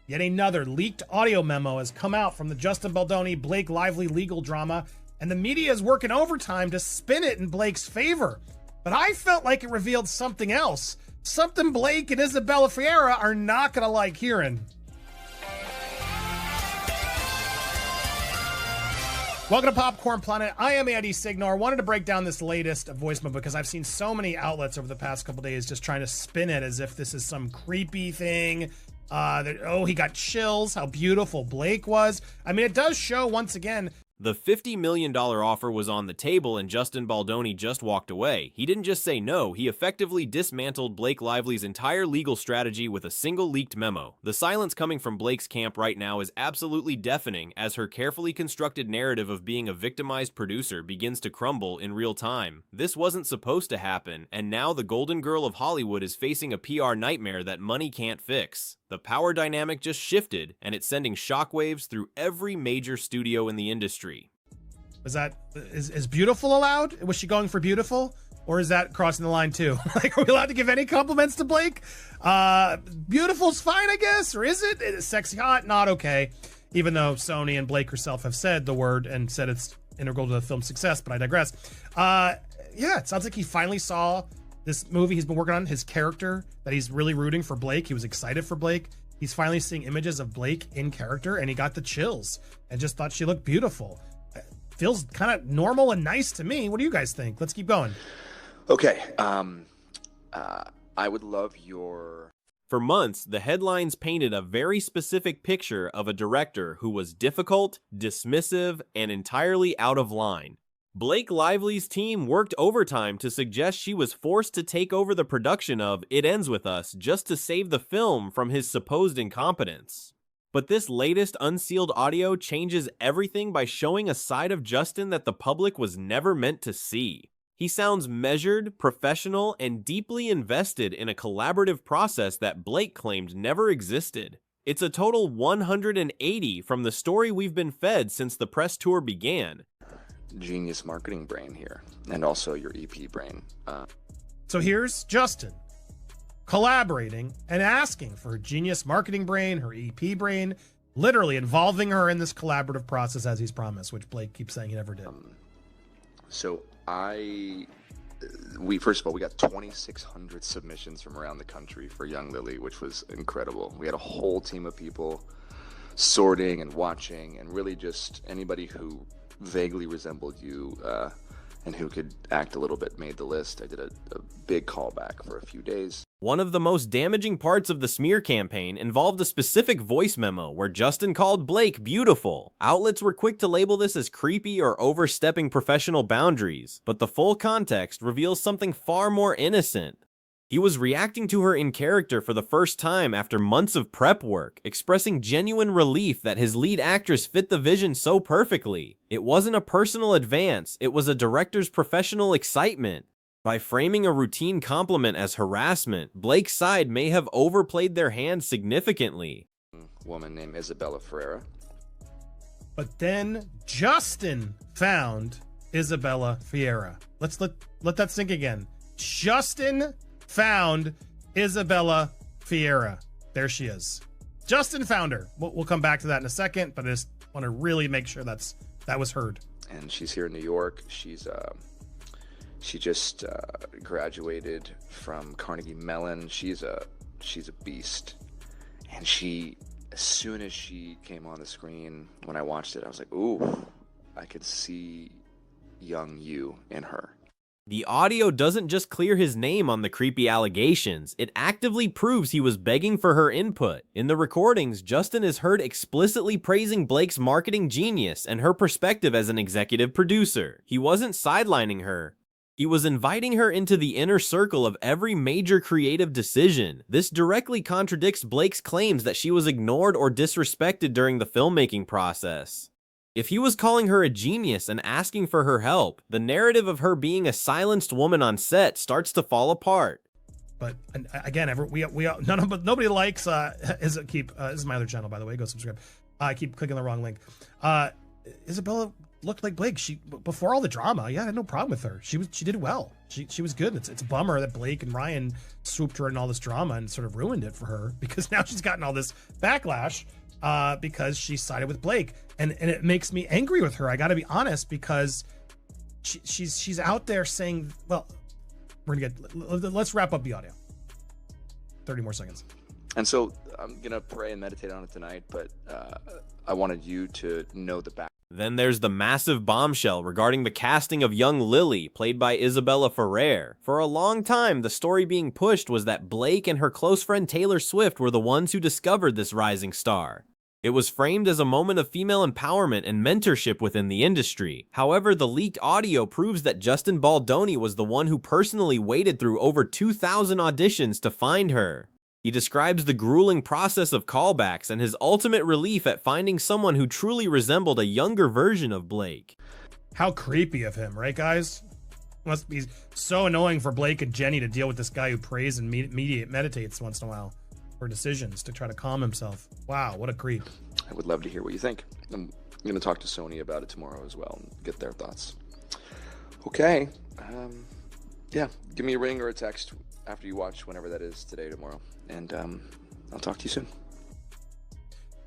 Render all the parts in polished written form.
Yet another leaked audio memo has come out from the Justin Baldoni, Blake Lively legal drama, and the media is working overtime to spin it in Blake's favor. But I felt like it revealed something else. Something Blake and Isabella Fiera are not going to like hearing. Welcome to Popcorn Planet. I am Andy Signor. Wanted to break down this latest voicemail because I've seen so many outlets over the past couple days just trying to spin it as if this is some creepy thing. He got chills, how beautiful Blake was. I mean, it does show once again. The $50 million offer was on the table and Justin Baldoni just walked away. He didn't just say no, he effectively dismantled Blake Lively's entire legal strategy with a single leaked memo. The silence coming from Blake's camp right now is absolutely deafening as her carefully constructed narrative of being a victimized producer begins to crumble in real time. This wasn't supposed to happen, and now the golden girl of Hollywood is facing a PR nightmare that money can't fix. The power dynamic just shifted, and it's sending shockwaves through every major studio in the industry. Is beautiful allowed? Was she going for beautiful? Or is that crossing the line too? Like, are we allowed to give any compliments to Blake? Beautiful's fine, I guess. Or is it? Is sexy hot? Not okay. Even though Sony and Blake herself have said the word and said it's integral to the film's success, but I digress. Yeah, it sounds like he finally saw this movie he's been working on, his character, that he's really rooting for Blake. He was excited for Blake. He's finally seeing images of Blake in character, and he got the chills and just thought she looked beautiful. Feels kind of normal and nice to me. What do you guys think? Let's keep going. Okay. I would love your... For months, the headlines painted a very specific picture of a director who was difficult, dismissive, and entirely out of line. Blake Lively's team worked overtime to suggest she was forced to take over the production of It Ends With Us just to save the film from his supposed incompetence. But this latest unsealed audio changes everything by showing a side of Justin that the public was never meant to see. He sounds measured, professional, and deeply invested in a collaborative process that Blake claimed never existed. It's a total 180 from the story we've been fed since the press tour began. Genius marketing brain here, and also your EP brain. So here's Justin collaborating and asking for her genius marketing brain, her EP brain, literally involving her in this collaborative process as he's promised, which Blake keeps saying he never did. First of all, we got 2,600 submissions from around the country for Young Lily, which was incredible. We had a whole team of people sorting and watching, and really just anybody who vaguely resembled you and who could act a little bit made the list. I did a big callback for a few days. One of the most damaging parts of the smear campaign involved a specific voice memo where Justin called Blake beautiful. Outlets were quick to label this as creepy or overstepping professional boundaries, but the full context reveals something far more innocent. He was reacting to her in character for the first time after months of prep work, expressing genuine relief that his lead actress fit the vision so perfectly. It wasn't a personal advance, it was a director's professional excitement. By framing a routine compliment as harassment, Blake's side may have overplayed their hand significantly. Woman named Isabella Fiera. But then Justin found Isabella Fiera. Let's let that sink again. Justin found Isabella Fiera. There she is. Justin found her. We'll come back to that in a second, but I just want to really make sure that was heard. And she's here in New York. She just graduated from Carnegie Mellon. She's a beast. And as soon as she came on the screen, when I watched it, I was like, ooh, I could see young you in her. The audio doesn't just clear his name on the creepy allegations, it actively proves he was begging for her input. In the recordings, Justin is heard explicitly praising Blake's marketing genius and her perspective as an executive producer. He wasn't sidelining her. He was inviting her into the inner circle of every major creative decision. This directly contradicts Blake's claims that she was ignored or disrespected during the filmmaking process. If he was calling her a genius and asking for her help, the narrative of her being a silenced woman on set starts to fall apart. But again, nobody likes this is my other channel, by the way. Go subscribe. I keep clicking the wrong link. Isabella looked like Blake. Before all the drama, yeah, I had no problem with her. She did well. She was good. It's a bummer that Blake and Ryan swooped her in all this drama and sort of ruined it for her, because now she's gotten all this backlash because she sided with Blake, and it makes me angry with her. I got to be honest, because she's out there saying, well, let's wrap up the audio. 30 more seconds. And so I'm gonna pray and meditate on it tonight, but I wanted you to know the back. Then there's the massive bombshell regarding the casting of young Lily, played by Isabella Ferrer. For a long time, the story being pushed was that Blake and her close friend Taylor Swift were the ones who discovered this rising star. It was framed as a moment of female empowerment and mentorship within the industry. However, the leaked audio proves that Justin Baldoni was the one who personally waded through over 2,000 auditions to find her. He describes the grueling process of callbacks and his ultimate relief at finding someone who truly resembled a younger version of Blake. How creepy of him, right, guys? Must be so annoying for Blake and Jenny to deal with this guy who prays and meditates once in a while for decisions to try to calm himself. Wow, what a creep. I would love to hear what you think. I'm going to talk to Sony about it tomorrow as well and get their thoughts. Okay. Yeah, give me a ring or a text after you watch, whenever that is, today, tomorrow. And I'll talk to you soon.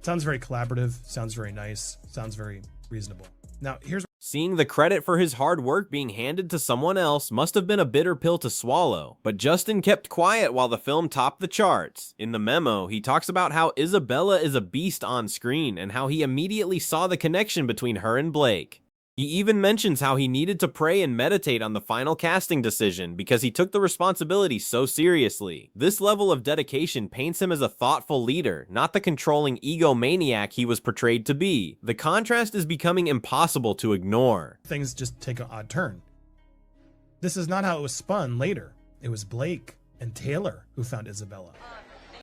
Sounds very collaborative. Sounds very nice. Sounds very reasonable. Now, here's... Seeing the credit for his hard work being handed to someone else must have been a bitter pill to swallow, but Justin kept quiet while the film topped the charts. In the memo, he talks about how Isabella is a beast on screen and how he immediately saw the connection between her and Blake. He even mentions how he needed to pray and meditate on the final casting decision because he took the responsibility so seriously. This level of dedication paints him as a thoughtful leader, not the controlling egomaniac he was portrayed to be. The contrast is becoming impossible to ignore. Things just take an odd turn. This is not how it was spun later. It was Blake and Taylor who found Isabella.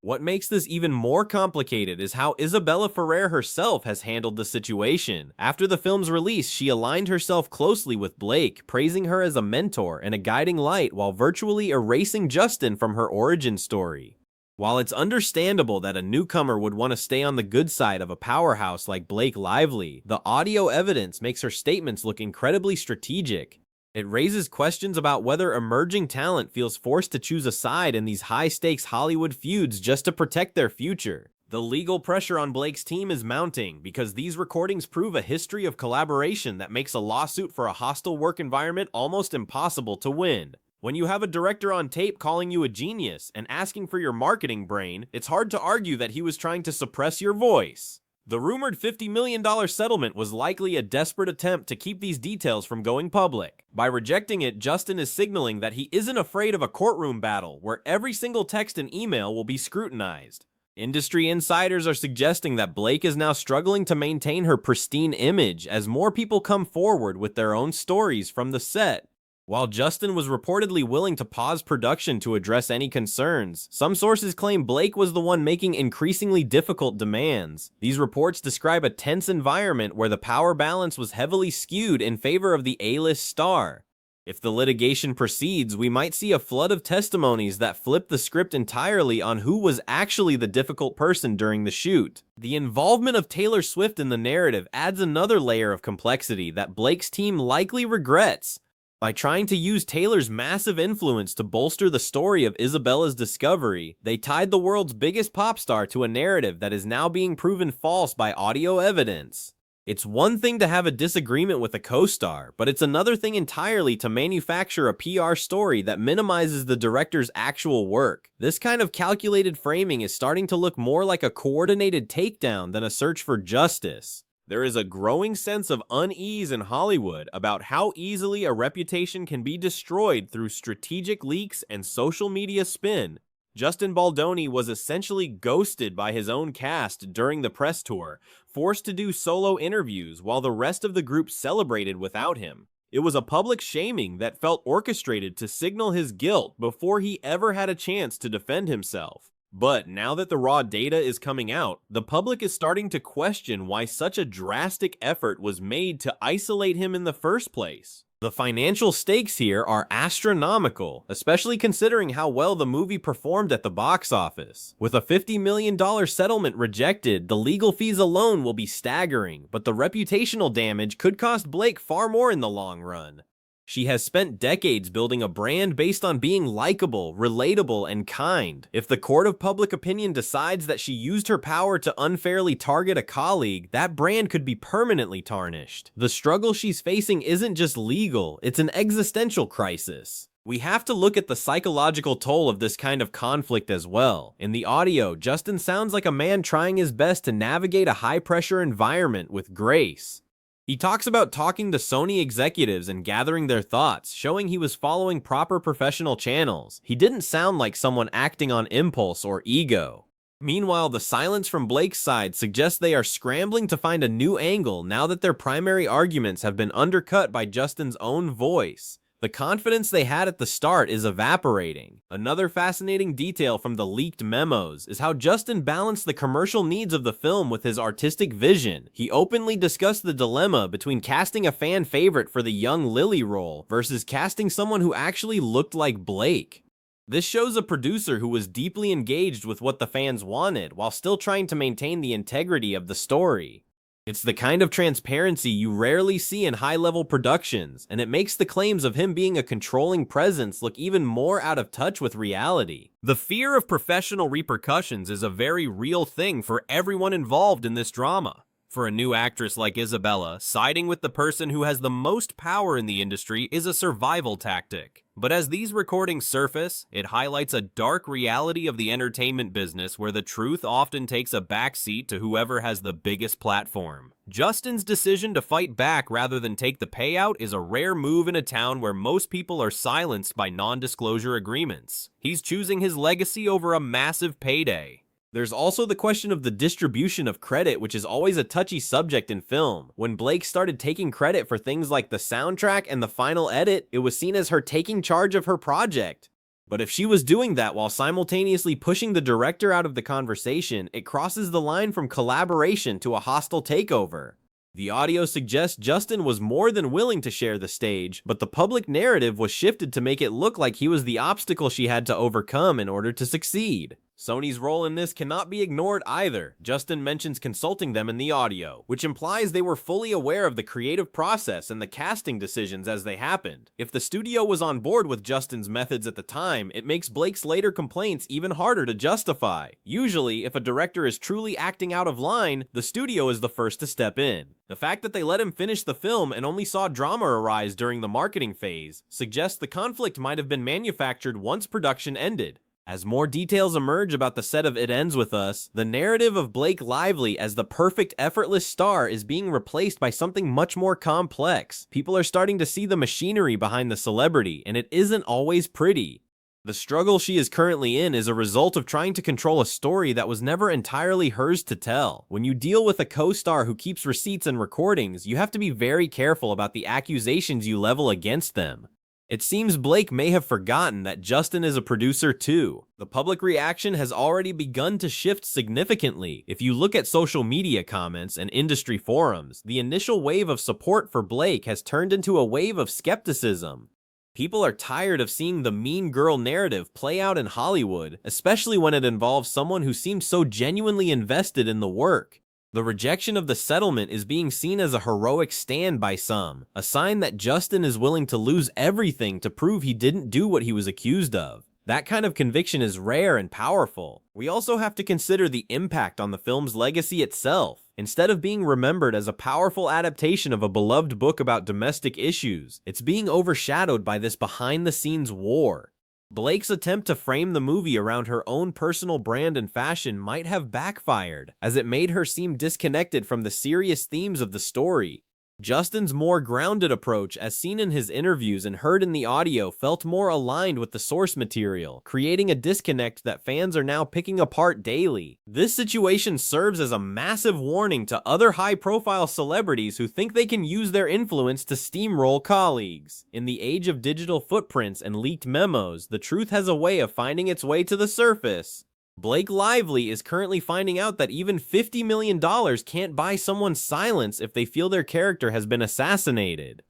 What makes this even more complicated is how Isabella Ferrer herself has handled the situation. After the film's release, she aligned herself closely with Blake, praising her as a mentor and a guiding light while virtually erasing Justin from her origin story. While it's understandable that a newcomer would want to stay on the good side of a powerhouse like Blake Lively, the audio evidence makes her statements look incredibly strategic. It raises questions about whether emerging talent feels forced to choose a side in these high-stakes Hollywood feuds just to protect their future. The legal pressure on Blake's team is mounting because these recordings prove a history of collaboration that makes a lawsuit for a hostile work environment almost impossible to win. When you have a director on tape calling you a genius and asking for your marketing brain, it's hard to argue that he was trying to suppress your voice. The rumored $50 million settlement was likely a desperate attempt to keep these details from going public. By rejecting it, Justin is signaling that he isn't afraid of a courtroom battle where every single text and email will be scrutinized. Industry insiders are suggesting that Blake is now struggling to maintain her pristine image as more people come forward with their own stories from the set. While Justin was reportedly willing to pause production to address any concerns, some sources claim Blake was the one making increasingly difficult demands. These reports describe a tense environment where the power balance was heavily skewed in favor of the A-list star. If the litigation proceeds, we might see a flood of testimonies that flip the script entirely on who was actually the difficult person during the shoot. The involvement of Taylor Swift in the narrative adds another layer of complexity that Blake's team likely regrets. By trying to use Taylor's massive influence to bolster the story of Isabella's discovery, they tied the world's biggest pop star to a narrative that is now being proven false by audio evidence. It's one thing to have a disagreement with a co-star, but it's another thing entirely to manufacture a PR story that minimizes the director's actual work. This kind of calculated framing is starting to look more like a coordinated takedown than a search for justice. There is a growing sense of unease in Hollywood about how easily a reputation can be destroyed through strategic leaks and social media spin. Justin Baldoni was essentially ghosted by his own cast during the press tour, forced to do solo interviews while the rest of the group celebrated without him. It was a public shaming that felt orchestrated to signal his guilt before he ever had a chance to defend himself. But now that the raw data is coming out, the public is starting to question why such a drastic effort was made to isolate him in the first place. The financial stakes here are astronomical, especially considering how well the movie performed at the box office. With a $50 million settlement rejected, the legal fees alone will be staggering, but the reputational damage could cost Blake far more in the long run. She has spent decades building a brand based on being likable, relatable, and kind. If the court of public opinion decides that she used her power to unfairly target a colleague, that brand could be permanently tarnished. The struggle she's facing isn't just legal, it's an existential crisis. We have to look at the psychological toll of this kind of conflict as well. In the audio, Justin sounds like a man trying his best to navigate a high-pressure environment with grace. He talks about talking to Sony executives and gathering their thoughts, showing he was following proper professional channels. He didn't sound like someone acting on impulse or ego. Meanwhile, the silence from Blake's side suggests they are scrambling to find a new angle now that their primary arguments have been undercut by Justin's own voice. The confidence they had at the start is evaporating. Another fascinating detail from the leaked memos is how Justin balanced the commercial needs of the film with his artistic vision. He openly discussed the dilemma between casting a fan favorite for the young Lily role versus casting someone who actually looked like Blake. This shows a producer who was deeply engaged with what the fans wanted while still trying to maintain the integrity of the story. It's the kind of transparency you rarely see in high-level productions, and it makes the claims of him being a controlling presence look even more out of touch with reality. The fear of professional repercussions is a very real thing for everyone involved in this drama. For a new actress like Isabella, siding with the person who has the most power in the industry is a survival tactic. But as these recordings surface, it highlights a dark reality of the entertainment business where the truth often takes a backseat to whoever has the biggest platform. Justin's decision to fight back rather than take the payout is a rare move in a town where most people are silenced by non-disclosure agreements. He's choosing his legacy over a massive payday. There's also the question of the distribution of credit, which is always a touchy subject in film. When Blake started taking credit for things like the soundtrack and the final edit, it was seen as her taking charge of her project. But if she was doing that while simultaneously pushing the director out of the conversation, it crosses the line from collaboration to a hostile takeover. The audio suggests Justin was more than willing to share the stage, but the public narrative was shifted to make it look like he was the obstacle she had to overcome in order to succeed. Sony's role in this cannot be ignored either. Justin mentions consulting them in the audio, which implies they were fully aware of the creative process and the casting decisions as they happened. If the studio was on board with Justin's methods at the time, it makes Blake's later complaints even harder to justify. Usually, if a director is truly acting out of line, the studio is the first to step in. The fact that they let him finish the film and only saw drama arise during the marketing phase suggests the conflict might have been manufactured once production ended. As more details emerge about the set of It Ends With Us, the narrative of Blake Lively as the perfect, effortless star is being replaced by something much more complex. People are starting to see the machinery behind the celebrity, and it isn't always pretty. The struggle she is currently in is a result of trying to control a story that was never entirely hers to tell. When you deal with a co-star who keeps receipts and recordings, you have to be very careful about the accusations you level against them. It seems Blake may have forgotten that Justin is a producer too. The public reaction has already begun to shift significantly. If you look at social media comments and industry forums, the initial wave of support for Blake has turned into a wave of skepticism. People are tired of seeing the mean girl narrative play out in Hollywood, especially when it involves someone who seems so genuinely invested in the work. The rejection of the settlement is being seen as a heroic stand by some, a sign that Justin is willing to lose everything to prove he didn't do what he was accused of. That kind of conviction is rare and powerful. We also have to consider the impact on the film's legacy itself. Instead of being remembered as a powerful adaptation of a beloved book about domestic issues, it's being overshadowed by this behind-the-scenes war. Blake's attempt to frame the movie around her own personal brand and fashion might have backfired, as it made her seem disconnected from the serious themes of the story. Justin's more grounded approach, as seen in his interviews and heard in the audio, felt more aligned with the source material, creating a disconnect that fans are now picking apart daily. This situation serves as a massive warning to other high-profile celebrities who think they can use their influence to steamroll colleagues. In the age of digital footprints and leaked memos, the truth has a way of finding its way to the surface. Blake Lively is currently finding out that even $50 million can't buy someone's silence if they feel their character has been assassinated.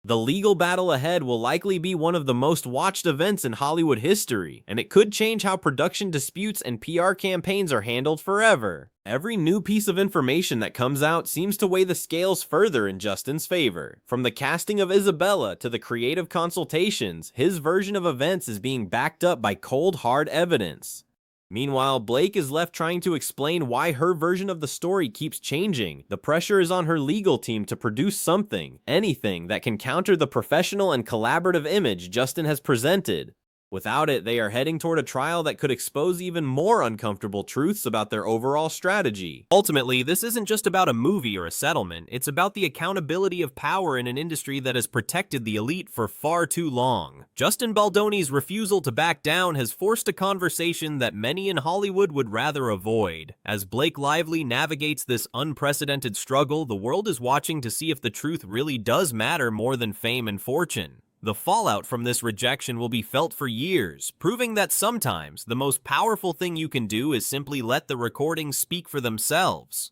The legal battle ahead will likely be one of the most watched events in Hollywood history, and it could change how production disputes and PR campaigns are handled forever. Every new piece of information that comes out seems to weigh the scales further in Justin's favor. From the casting of Isabella to the creative consultations, his version of events is being backed up by cold, hard evidence. Meanwhile, Blake is left trying to explain why her version of the story keeps changing. The pressure is on her legal team to produce something, anything, that can counter the professional and collaborative image Justin has presented. Without it, they are heading toward a trial that could expose even more uncomfortable truths about their overall strategy. Ultimately, this isn't just about a movie or a settlement, it's about the accountability of power in an industry that has protected the elite for far too long. Justin Baldoni's refusal to back down has forced a conversation that many in Hollywood would rather avoid. As Blake Lively navigates this unprecedented struggle, the world is watching to see if the truth really does matter more than fame and fortune. The fallout from this rejection will be felt for years, proving that sometimes the most powerful thing you can do is simply let the recordings speak for themselves.